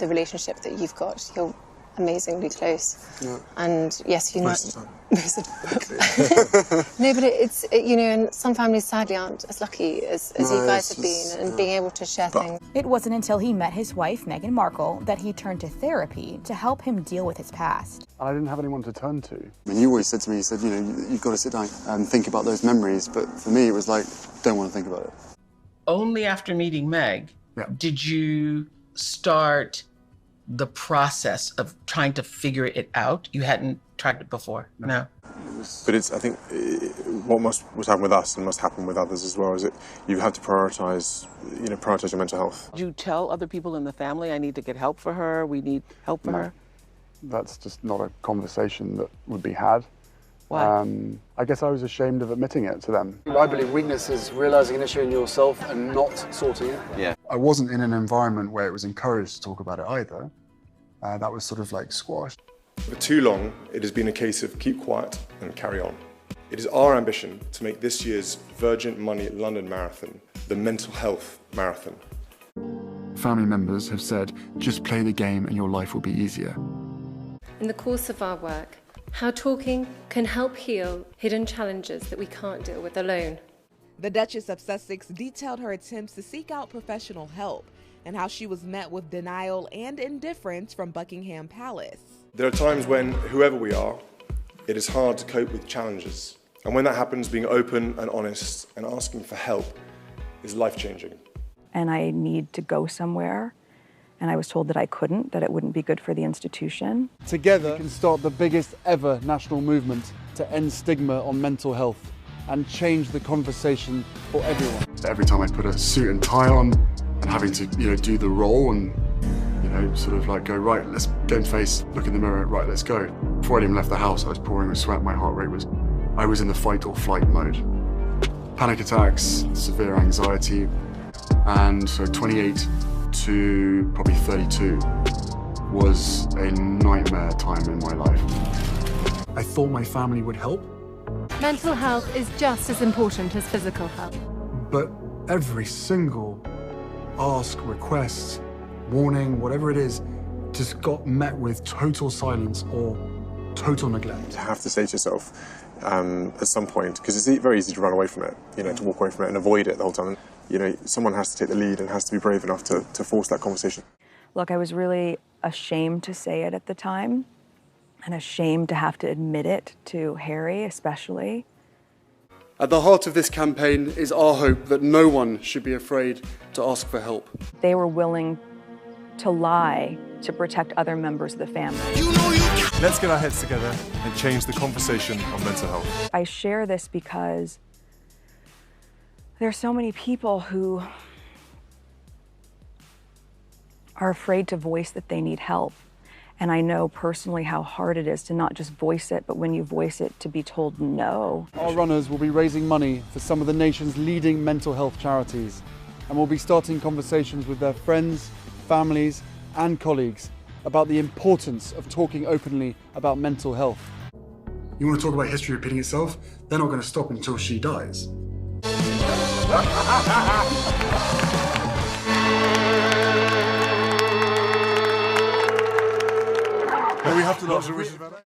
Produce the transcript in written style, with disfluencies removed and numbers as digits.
the relationship that you've got. You're amazingly close. Yeah. And yes, you're Most not... of the time. Most of the time. No, but you know, and some families sadly aren't as lucky as you guys have been, and being able to share things. It wasn't until he met his wife, Meghan Markle, that he turned to therapy to help him deal with his past. I didn't have anyone to turn to. I mean, you always said to me, you said, you know, you've got to sit down and think about those memories, but for me it was like, don't want to think about it. Only after meeting Meg did you start the process of trying to figure it out? You hadn't tried it before? No. But I think what must happen with us and must happen with others as well is that you have to prioritise your mental health. Do you tell other people in the family, I need to get help for her, we need help for her? That's just not a conversation that would be had. Why? I guess I was ashamed of admitting it to them. I believe weakness is realising an issue in yourself and not sorting it. Yeah. I wasn't in an environment where it was encouraged to talk about it either. That was sort of like squashed. For too long, it has been a case of keep quiet and carry on. It is our ambition to make this year's Virgin Money London Marathon the mental health marathon. Family members have said, just play the game and your life will be easier. In the course of our work, how talking can help heal hidden challenges that we can't deal with alone. The Duchess of Sussex detailed her attempts to seek out professional help and how she was met with denial and indifference from Buckingham Palace. There are times when, whoever we are, it is hard to cope with challenges. And when that happens, being open and honest and asking for help is life-changing. And I need to go somewhere, and I was told that I couldn't, that it wouldn't be good for the institution. Together, we can start the biggest ever national movement to end stigma on mental health and change the conversation for everyone. Every time I put a suit and tie on and having to, do the role and, sort of like go, right, let's game face, look in the mirror, right, let's go. Before I even left the house, I was pouring with sweat, I was in the fight or flight mode. Panic attacks, severe anxiety, and so 28 to probably 32 was a nightmare time in my life. I thought my family would help. Mental health is just as important as physical health. But every single ask, request, warning, whatever it is, just got met with total silence or total neglect. You have to say to yourself at some point, because it's very easy to run away from it, to walk away from it and avoid it the whole time. Someone has to take the lead and has to be brave enough to force that conversation. Look, I was really ashamed to say it at the time, and ashamed to have to admit it to Harry, especially. At the heart of this campaign is our hope that no one should be afraid to ask for help. They were willing to lie to protect other members of the family. Let's get our heads together and change the conversation on mental health. I share this because there are so many people who are afraid to voice that they need help. And I know personally how hard it is to not just voice it, but when you voice it, to be told no. Our runners will be raising money for some of the nation's leading mental health charities, and will be starting conversations with their friends, families, and colleagues about the importance of talking openly about mental health. You want to talk about history repeating itself? They're not going to stop until she dies. We have to lodge a wish about that.